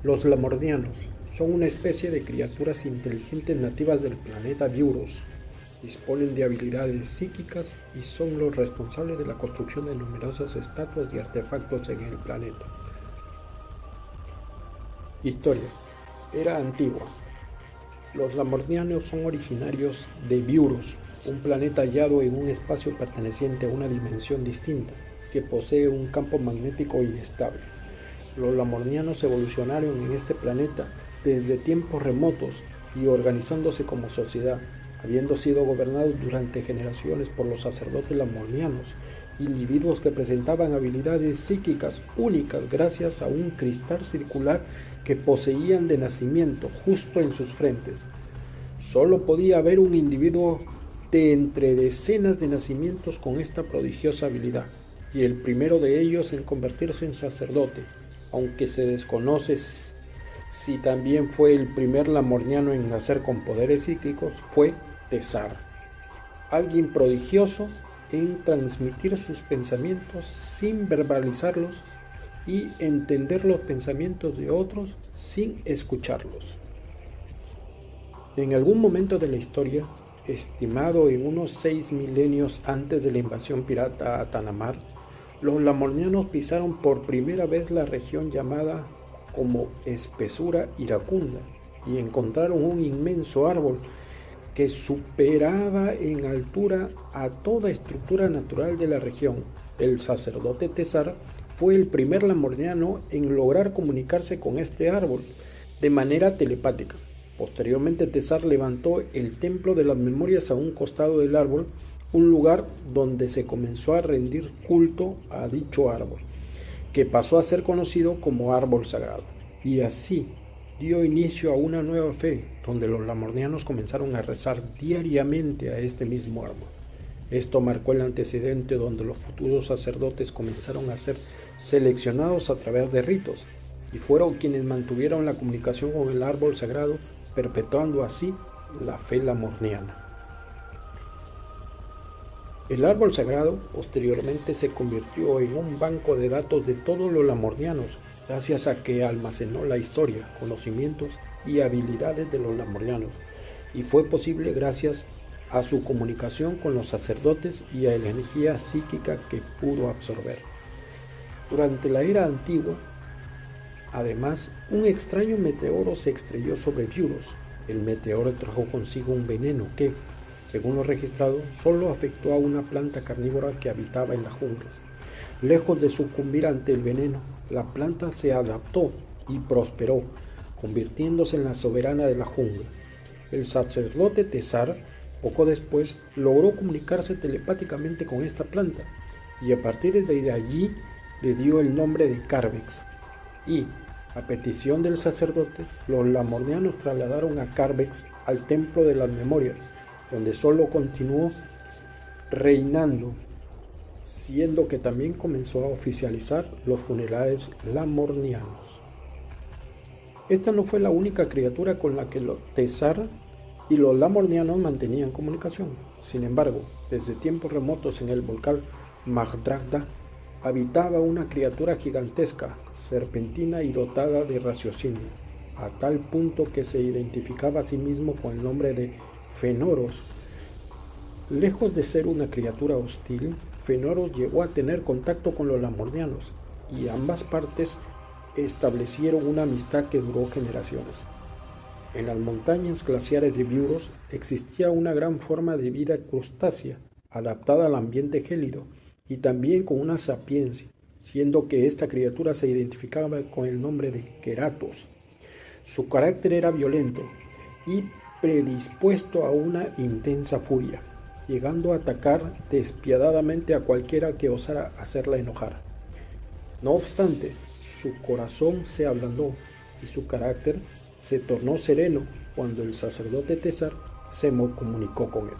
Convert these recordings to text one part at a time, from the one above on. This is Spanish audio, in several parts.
Los lamordianos son una especie de criaturas inteligentes nativas del planeta Biuros. Disponen de habilidades psíquicas y son los responsables de la construcción de numerosas estatuas y artefactos en el planeta. Historia. Era antigua. Los lamordianos son originarios de Biuros, un planeta hallado en un espacio perteneciente a una dimensión distinta, que posee un campo magnético inestable. Los lamordianos evolucionaron en este planeta desde tiempos remotos y organizándose como sociedad, habiendo sido gobernados durante generaciones por los sacerdotes lamordianos, individuos que presentaban habilidades psíquicas únicas gracias a un cristal circular que poseían de nacimiento justo en sus frentes. Solo podía haber un individuo de entre decenas de nacimientos con esta prodigiosa habilidad, y el primero de ellos en convertirse en sacerdote, aunque se desconoce si también fue el primer lamordiano en nacer con poderes psíquicos, fue Tesar, alguien prodigioso en transmitir sus pensamientos sin verbalizarlos y entender los pensamientos de otros sin escucharlos. En algún momento de la historia, estimado en unos 6 milenios antes de la invasión pirata a Tanamar, los lamordianos pisaron por primera vez la región llamada como Espesura Iracunda y encontraron un inmenso árbol que superaba en altura a toda estructura natural de la región. El sacerdote Tesar fue el primer lamordiano en lograr comunicarse con este árbol de manera telepática. Posteriormente Tesar levantó el Templo de las Memorias a un costado del árbol, un lugar donde se comenzó a rendir culto a dicho árbol, que pasó a ser conocido como árbol sagrado. Y así dio inicio a una nueva fe, donde los lamordianos comenzaron a rezar diariamente a este mismo árbol. Esto marcó el antecedente donde los futuros sacerdotes comenzaron a ser seleccionados a través de ritos, y fueron quienes mantuvieron la comunicación con el árbol sagrado, perpetuando así la fe lamordiana. El árbol sagrado posteriormente se convirtió en un banco de datos de todos los lamordianos, gracias a que almacenó la historia, conocimientos y habilidades de los lamordianos, y fue posible gracias a su comunicación con los sacerdotes y a la energía psíquica que pudo absorber. Durante la era antigua, además, un extraño meteoro se estrelló sobre Biuros. El meteoro trajo consigo un veneno que, según lo registrado, solo afectó a una planta carnívora que habitaba en la jungla. Lejos de sucumbir ante el veneno, la planta se adaptó y prosperó, convirtiéndose en la soberana de la jungla. El sacerdote Tesar, poco después, logró comunicarse telepáticamente con esta planta, y a partir de allí le dio el nombre de Carvex. Y, a petición del sacerdote, los lamordianos trasladaron a Carvex al Templo de las Memorias, donde solo continuó reinando, siendo que también comenzó a oficializar los funerales lamordianos. Esta no fue la única criatura con la que los Tesar y los lamordianos mantenían comunicación. Sin embargo, desde tiempos remotos en el volcán Magdragda habitaba una criatura gigantesca, serpentina y dotada de raciocinio, a tal punto que se identificaba a sí mismo con el nombre de Fenoros. Lejos de ser una criatura hostil, Fenoros llegó a tener contacto con los lamordianos, y ambas partes establecieron una amistad que duró generaciones. En las montañas glaciares de Biuros existía una gran forma de vida crustácea, adaptada al ambiente gélido, y también con una sapiencia, siendo que esta criatura se identificaba con el nombre de Keratos. Su carácter era violento y predispuesto a una intensa furia, llegando a atacar despiadadamente a cualquiera que osara hacerla enojar. No obstante, su corazón se ablandó y su carácter se tornó sereno cuando el sacerdote Tesar se comunicó con él.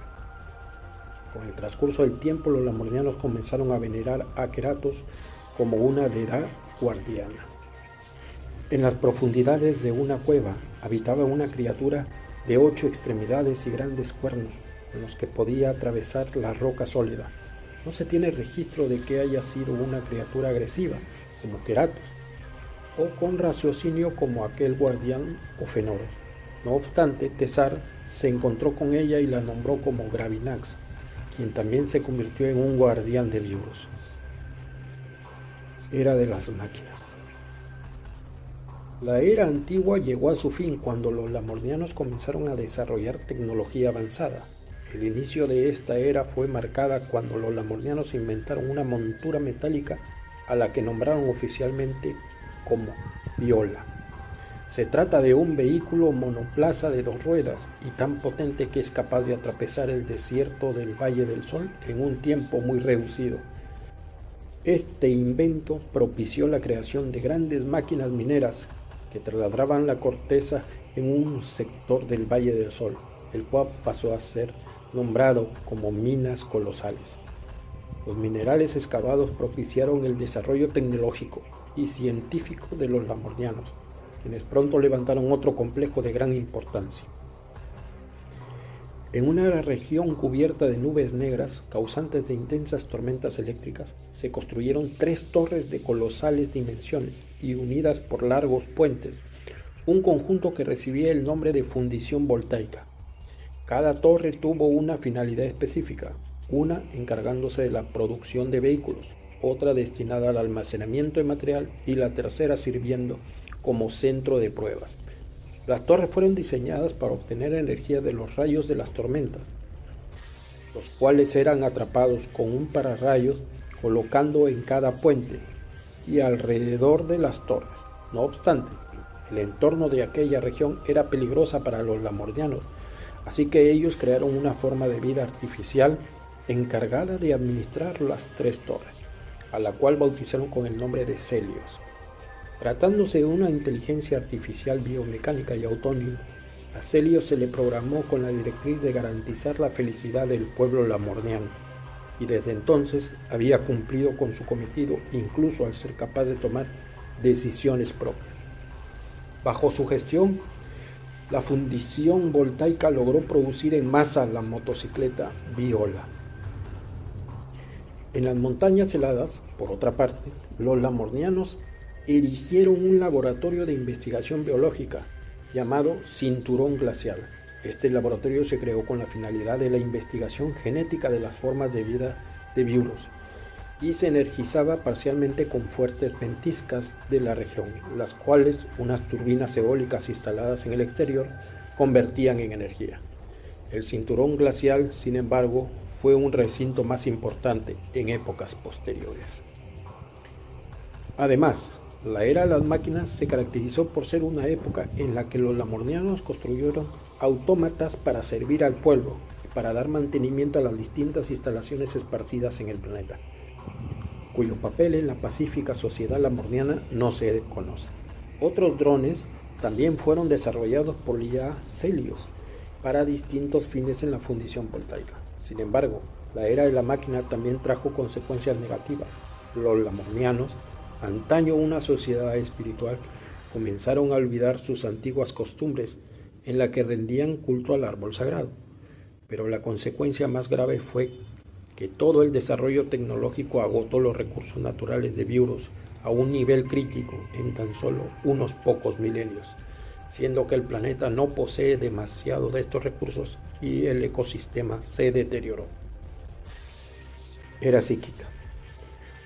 Con el transcurso del tiempo, los lamordianos comenzaron a venerar a Keratos como una deidad guardiana. En las profundidades de una cueva habitaba una criatura de 8 extremidades y grandes cuernos, con los que podía atravesar la roca sólida. No se tiene registro de que haya sido una criatura agresiva, como Keratos, o con raciocinio como aquel guardián o Fëanor. No obstante, Tessar se encontró con ella y la nombró como Gravinax, quien también se convirtió en un guardián de Biuros. Era de las máquinas. La era antigua llegó a su fin cuando los lamornianos comenzaron a desarrollar tecnología avanzada. El inicio de esta era fue marcada cuando los lamornianos inventaron una montura metálica a la que nombraron oficialmente como Viola. Se trata de un vehículo monoplaza de 2 ruedas y tan potente que es capaz de atravesar el desierto del Valle del Sol en un tiempo muy reducido. Este invento propició la creación de grandes máquinas mineras que taladraban la corteza en un sector del Valle del Sol, el cual pasó a ser nombrado como minas colosales. Los minerales excavados propiciaron el desarrollo tecnológico y científico de los lamornianos, quienes pronto levantaron otro complejo de gran importancia. En una región cubierta de nubes negras, causantes de intensas tormentas eléctricas, se construyeron 3 torres de colosales dimensiones y unidas por largos puentes, un conjunto que recibía el nombre de fundición voltaica. Cada torre tuvo una finalidad específica, una encargándose de la producción de vehículos, otra destinada al almacenamiento de material y la tercera sirviendo como centro de pruebas. Las torres fueron diseñadas para obtener energía de los rayos de las tormentas, los cuales eran atrapados con un pararrayos colocando en cada puente y alrededor de las torres. No obstante, el entorno de aquella región era peligrosa para los lamornianos, así que ellos crearon una forma de vida artificial encargada de administrar las 3 torres, a la cual bautizaron con el nombre de Celios. Tratándose de una inteligencia artificial biomecánica y autónoma, a Celios se le programó con la directriz de garantizar la felicidad del pueblo lamorniano, y desde entonces había cumplido con su cometido, incluso al ser capaz de tomar decisiones propias. Bajo su gestión, la fundición voltaica logró producir en masa la motocicleta Viola. En las montañas heladas, por otra parte, los lamornianos erigieron un laboratorio de investigación biológica llamado Cinturón Glacial. Este laboratorio se creó con la finalidad de la investigación genética de las formas de vida de Biuros y se energizaba parcialmente con fuertes ventiscas de la región, las cuales unas turbinas eólicas instaladas en el exterior convertían en energía. El cinturón glacial, sin embargo, fue un recinto más importante en épocas posteriores. Además, la era de las máquinas se caracterizó por ser una época en la que los lamornianos construyeron autómatas para servir al pueblo y para dar mantenimiento a las distintas instalaciones esparcidas en el planeta, cuyo papel en la pacífica sociedad lamorniana no se conoce. Otros drones también fueron desarrollados por IA Celios para distintos fines en la fundición voltaica. Sin embargo, la era de la máquina también trajo consecuencias negativas. Los lamornianos, antaño una sociedad espiritual, comenzaron a olvidar sus antiguas costumbres en la que rendían culto al árbol sagrado. Pero la consecuencia más grave fue que todo el desarrollo tecnológico agotó los recursos naturales de Biuros a un nivel crítico en tan solo unos pocos milenios, siendo que el planeta no posee demasiado de estos recursos y el ecosistema se deterioró. Era psíquica.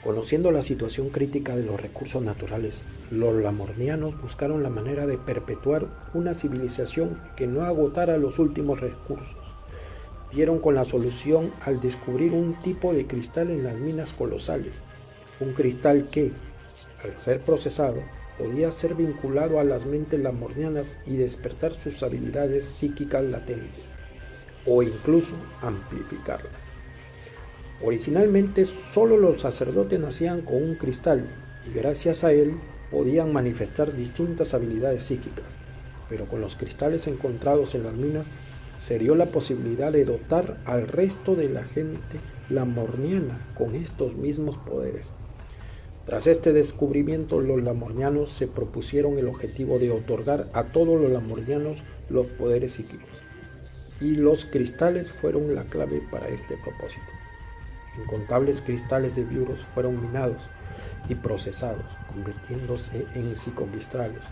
Conociendo la situación crítica de los recursos naturales, los lamornianos buscaron la manera de perpetuar una civilización que no agotara los últimos recursos. Dieron con la solución al descubrir un tipo de cristal en las minas colosales, un cristal que, al ser procesado, podía ser vinculado a las mentes lamornianas y despertar sus habilidades psíquicas latentes, o incluso amplificarlas. Originalmente solo los sacerdotes nacían con un cristal y gracias a él podían manifestar distintas habilidades psíquicas, pero con los cristales encontrados en las minas se dio la posibilidad de dotar al resto de la gente lamorniana con estos mismos poderes. Tras este descubrimiento, los lamornianos se propusieron el objetivo de otorgar a todos los lamornianos los poderes psíquicos, y los cristales fueron la clave para este propósito. Incontables cristales de Biuros fueron minados, y procesados, convirtiéndose en psicocristales.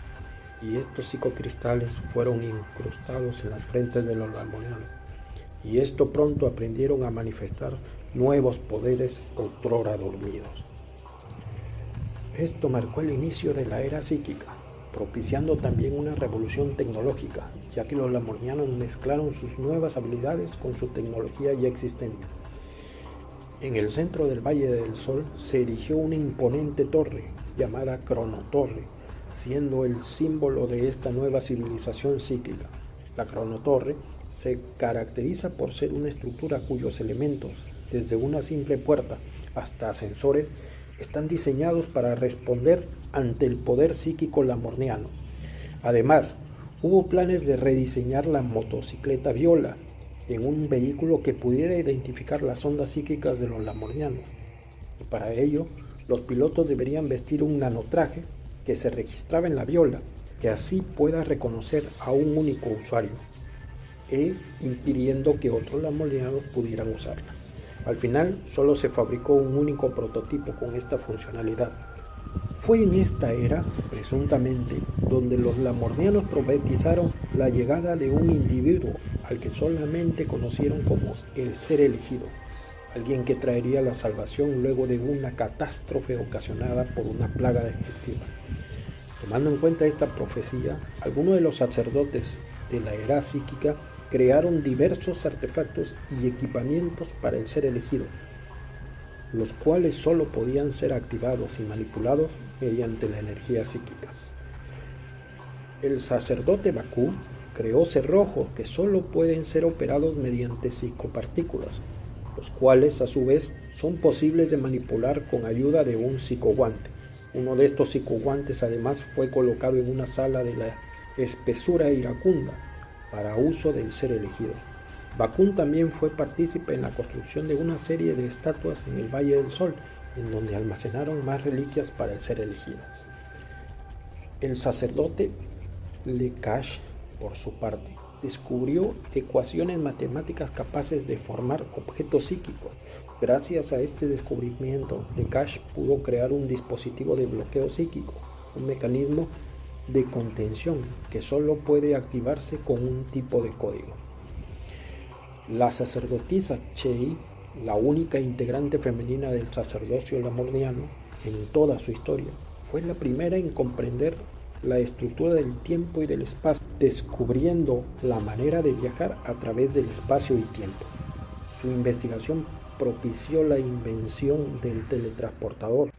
Y estos psicocristales fueron incrustados en las frentes de los lamorianos. Y esto pronto aprendieron a manifestar nuevos poderes otrora dormidos. Esto marcó el inicio de la era psíquica, propiciando también una revolución tecnológica, ya que los lamorianos mezclaron sus nuevas habilidades con su tecnología ya existente. En el centro del Valle del Sol se erigió una imponente torre llamada Cronotorre, siendo el símbolo de esta nueva civilización psíquica. La Cronotorre se caracteriza por ser una estructura cuyos elementos, desde una simple puerta hasta ascensores, están diseñados para responder ante el poder psíquico lamorniano. Además, hubo planes de rediseñar la motocicleta Viola en un vehículo que pudiera identificar las ondas psíquicas de los lamornianos. Y para ello, los pilotos deberían vestir un nanotraje que se registraba en la Viola, que así pueda reconocer a un único usuario, impidiendo que otros lamornianos pudieran usarla. Al final, solo se fabricó un único prototipo con esta funcionalidad. Fue en esta era, presuntamente, donde los lamornianos profetizaron la llegada de un individuo al que solamente conocieron como el ser elegido, alguien que traería la salvación luego de una catástrofe ocasionada por una plaga destructiva. Tomando en cuenta esta profecía, algunos de los sacerdotes de la era psíquica crearon diversos artefactos y equipamientos para el ser elegido, los cuales solo podían ser activados y manipulados mediante la energía psíquica. El sacerdote Bakú creó cerrojos que solo pueden ser operados mediante psicopartículas, los cuales a su vez son posibles de manipular con ayuda de un psicoguante. Uno de estos psicoguantes además fue colocado en una sala de la espesura iracunda para uso del ser elegido. Bakún también fue partícipe en la construcción de una serie de estatuas en el Valle del Sol, en donde almacenaron más reliquias para el ser elegido. El sacerdote Lekash, por su parte, descubrió ecuaciones matemáticas capaces de formar objetos psíquicos. Gracias a este descubrimiento, Lekash pudo crear un dispositivo de bloqueo psíquico, un mecanismo de contención que solo puede activarse con un tipo de código. La sacerdotisa Chei, la única integrante femenina del sacerdocio lamorniano en toda su historia, fue la primera en comprender la estructura del tiempo y del espacio, descubriendo la manera de viajar a través del espacio y tiempo. Su investigación propició la invención del teletransportador.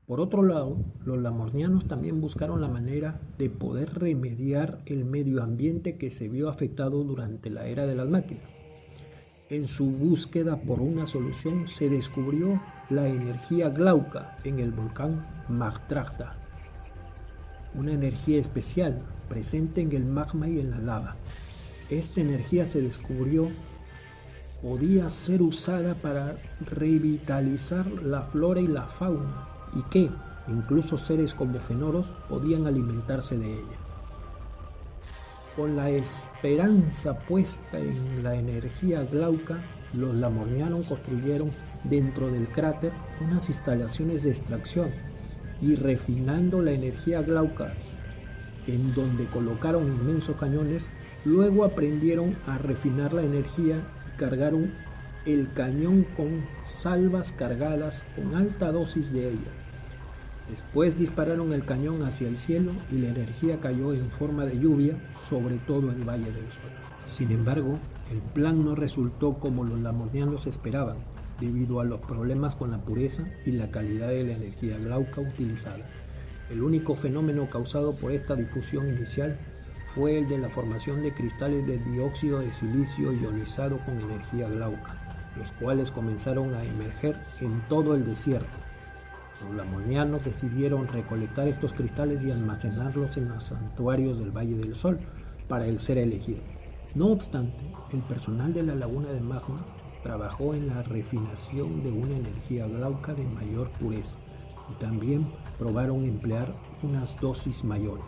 Por otro lado, los lamornianos también buscaron la manera de poder remediar el medio ambiente que se vio afectado durante la era de las máquinas. En su búsqueda por una solución se descubrió la energía glauca en el volcán Magdrakta, una energía especial presente en el magma y en la lava. Esta energía se descubrió podía ser usada para revitalizar la flora y la fauna, y que incluso seres como fenoros podían alimentarse de ella. Con la esperanza puesta en la energía glauca, los lamornianos construyeron dentro del cráter unas instalaciones de extracción y refinando la energía glauca, en donde colocaron inmensos cañones. Luego aprendieron a refinar la energía y cargaron el cañón con salvas cargadas con alta dosis de ella. Después dispararon el cañón hacia el cielo y la energía cayó en forma de lluvia sobre todo el Valle del Sol. Sin embargo, el plan no resultó como los lamornianos esperaban, debido a los problemas con la pureza y la calidad de la energía glauca utilizada. El único fenómeno causado por esta difusión inicial fue el de la formación de cristales de dióxido de silicio ionizado con energía glauca, los cuales comenzaron a emerger en todo el desierto. Los lamornianos decidieron recolectar estos cristales y almacenarlos en los santuarios del Valle del Sol para el ser elegido. No obstante, el personal de la laguna de magma trabajó en la refinación de una energía glauca de mayor pureza y también probaron emplear unas dosis mayores.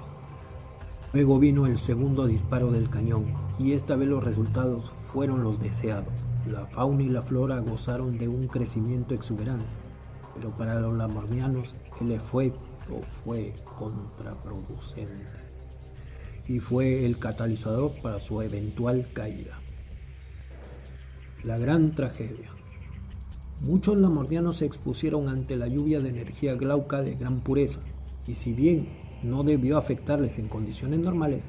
Luego vino el segundo disparo del cañón y esta vez los resultados fueron los deseados. La fauna y la flora gozaron de un crecimiento exuberante. pero para los lamornianos el efecto fue contraproducente y fue el catalizador para su eventual caída. La gran tragedia. Muchos lamornianos se expusieron ante la lluvia de energía glauca de gran pureza, y si bien no debió afectarles en condiciones normales,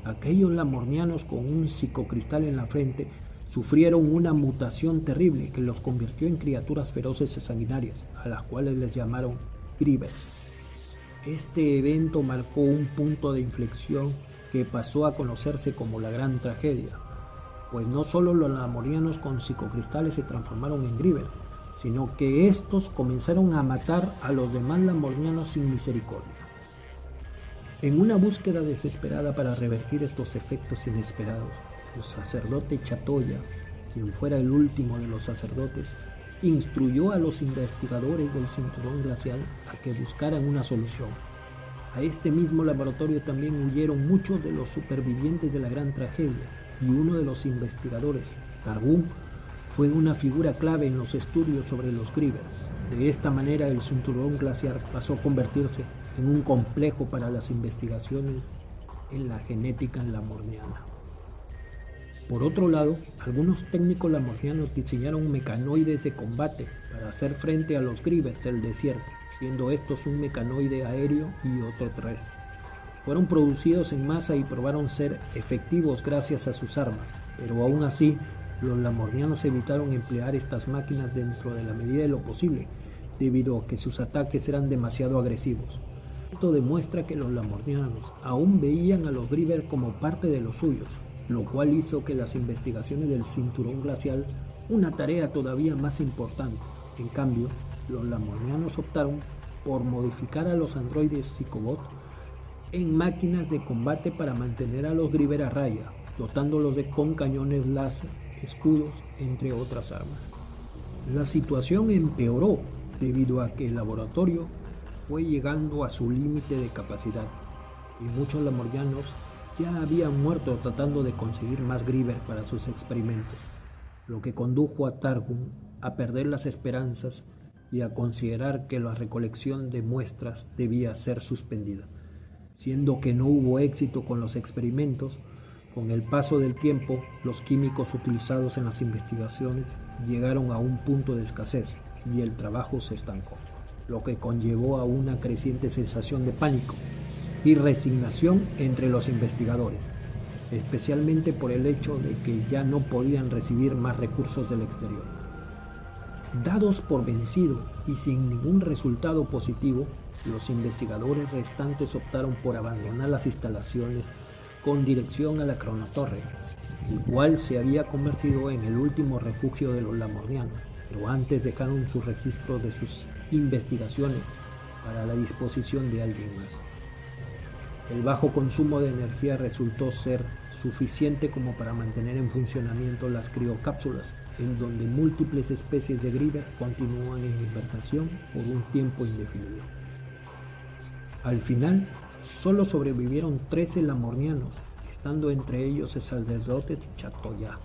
aquellos lamornianos con un psicocristal en la frente sufrieron una mutación terrible que los convirtió en criaturas feroces y sanguinarias, a las cuales les llamaron Grievers. Este evento marcó un punto de inflexión que pasó a conocerse como la Gran Tragedia, pues no solo los lamornianos con psicocristales se transformaron en Griever, sino que estos comenzaron a matar a los demás lamornianos sin misericordia. En una búsqueda desesperada para revertir estos efectos inesperados, el sacerdote Chatoya, quien fuera el último de los sacerdotes, instruyó a los investigadores del cinturón glacial a que buscaran una solución. A este mismo laboratorio también huyeron muchos de los supervivientes de la Gran Tragedia, y uno de los investigadores, Targum, fue una figura clave en los estudios sobre los Grievers. De esta manera, el cinturón glaciar pasó a convertirse en un complejo para las investigaciones en la genética lamorniana. Por otro lado, algunos técnicos lamornianos diseñaron mecanoides de combate para hacer frente a los Grievers del desierto, siendo estos un mecanoide aéreo y otro terrestre. Fueron producidos en masa y probaron ser efectivos gracias a sus armas, pero aún así, los lamornianos evitaron emplear estas máquinas dentro de la medida de lo posible, debido a que sus ataques eran demasiado agresivos. Esto demuestra que los lamornianos aún veían a los Grievers como parte de los suyos, lo cual hizo que las investigaciones del cinturón glacial una tarea todavía más importante. En cambio, los lamornianos optaron por modificar a los androides Psicobot en máquinas de combate para mantener a los Grievers a raya, dotándolos con cañones láser, escudos, entre otras armas. La situación empeoró debido a que el laboratorio fue llegando a su límite de capacidad y muchos lamornianos ya habían muerto tratando de conseguir más Grievers para sus experimentos, lo que condujo a Targum a perder las esperanzas y a considerar que la recolección de muestras debía ser suspendida. Siendo que no hubo éxito con los experimentos, con el paso del tiempo, los químicos utilizados en las investigaciones llegaron a un punto de escasez y el trabajo se estancó, lo que conllevó a una creciente sensación de pánico y resignación entre los investigadores, especialmente por el hecho de que ya no podían recibir más recursos del exterior. Dados por vencido y sin ningún resultado positivo, los investigadores restantes optaron por abandonar las instalaciones con dirección a la Cronotorre, el cual se había convertido en el último refugio de los lamornianos, pero antes dejaron su registro de sus investigaciones para la disposición de alguien más. El bajo consumo de energía resultó ser suficiente como para mantener en funcionamiento las criocápsulas, en donde múltiples especies de Griever continúan en hibernación por un tiempo indefinido. Al final, solo sobrevivieron 13 lamornianos, estando entre ellos el sacerdote Chatoya.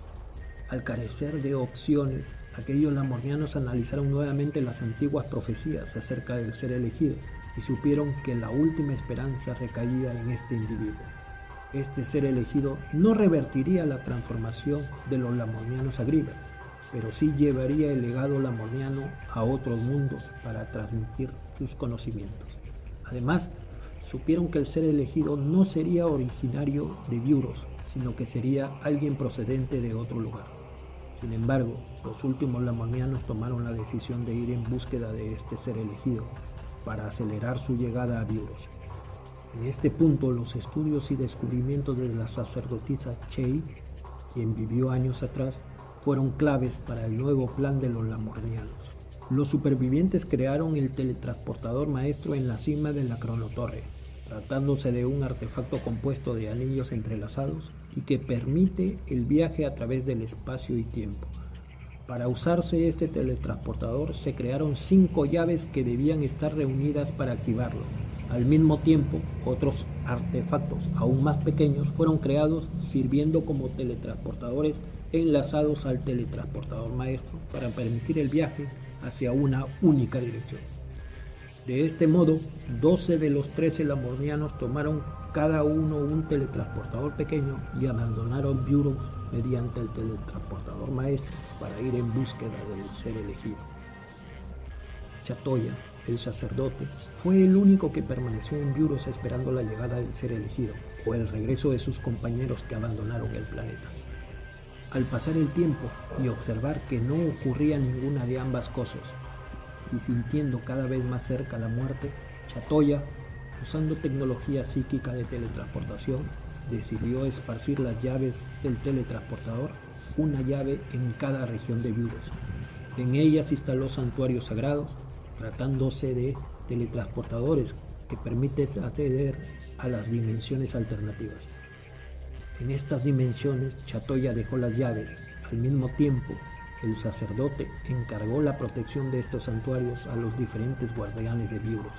Al carecer de opciones, aquellos lamornianos analizaron nuevamente las antiguas profecías acerca del ser elegido y supieron que la última esperanza recaía en este individuo. Este ser elegido no revertiría la transformación de los lamornianos a Griever, pero sí llevaría el legado lamorniano a otros mundos para transmitir sus conocimientos. Además, supieron que el ser elegido no sería originario de Biuros, sino que sería alguien procedente de otro lugar. Sin embargo, los últimos lamornianos tomaron la decisión de ir en búsqueda de este ser elegido para acelerar su llegada a Biuros. En este punto, los estudios y descubrimientos de la sacerdotisa Chei, quien vivió años atrás, fueron claves para el nuevo plan de los lamornianos. Los supervivientes crearon el teletransportador maestro en la cima de la Cronotorre, tratándose de un artefacto compuesto de anillos entrelazados y que permite el viaje a través del espacio y tiempo. Para usarse este teletransportador se crearon 5 llaves que debían estar reunidas para activarlo. Al mismo tiempo, otros artefactos aún más pequeños fueron creados sirviendo como teletransportadores enlazados al teletransportador maestro para permitir el viaje hacia una única dirección. De este modo, 12 de los 13 lamordianos tomaron cada uno un teletransportador pequeño y abandonaron Buros mediante el teletransportador maestro para ir en búsqueda del ser elegido. Chatoya, el sacerdote, fue el único que permaneció en Buros esperando la llegada del ser elegido o el regreso de sus compañeros que abandonaron el planeta. Al pasar el tiempo y observar que no ocurría ninguna de ambas cosas, y sintiendo cada vez más cerca la muerte, Chatoya, usando tecnología psíquica de teletransportación, decidió esparcir las llaves del teletransportador, una llave en cada región de Buros. En ellas instaló santuarios sagrados, tratándose de teletransportadores que permiten acceder a las dimensiones alternativas. En estas dimensiones, Chatoya dejó las llaves. Al mismo tiempo, el sacerdote encargó la protección de estos santuarios a los diferentes guardianes de Buros,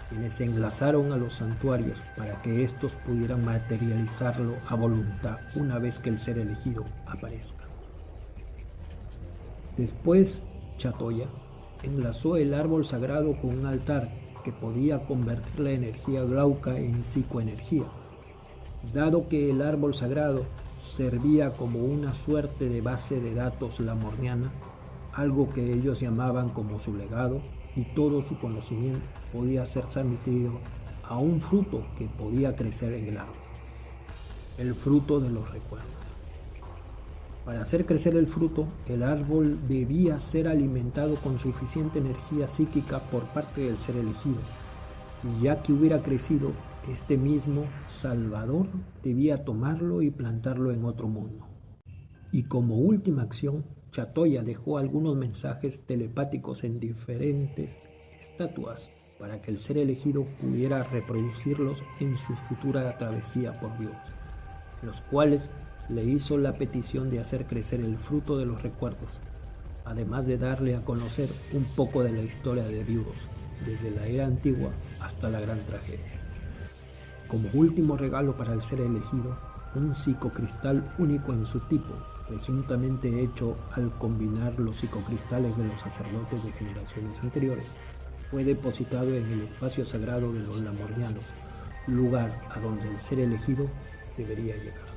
quienes se enlazaron a los santuarios para que estos pudieran materializarlo a voluntad una vez que el ser elegido aparezca. Después, Chatoya enlazó el árbol sagrado con un altar que podía convertir la energía glauca en psicoenergía. Dado que el árbol sagrado servía como una suerte de base de datos lamordiana, algo que ellos llamaban como su legado, y todo su conocimiento podía ser transmitido a un fruto que podía crecer en el árbol, el fruto de los recuerdos. Para hacer crecer el fruto, el árbol debía ser alimentado con suficiente energía psíquica por parte del ser elegido, y ya que hubiera crecido, este mismo Salvador debía tomarlo y plantarlo en otro mundo. Y como última acción, Chatoya dejó algunos mensajes telepáticos en diferentes estatuas para que el ser elegido pudiera reproducirlos en su futura travesía por Buros, los cuales le hizo la petición de hacer crecer el fruto de los recuerdos, además de darle a conocer un poco de la historia de Buros, desde la era antigua hasta la gran tragedia. Como último regalo para el ser elegido, un psicocristal único en su tipo, presuntamente hecho al combinar los psicocristales de los sacerdotes de generaciones anteriores, fue depositado en el espacio sagrado de los lamordianos, lugar a donde el ser elegido debería llegar.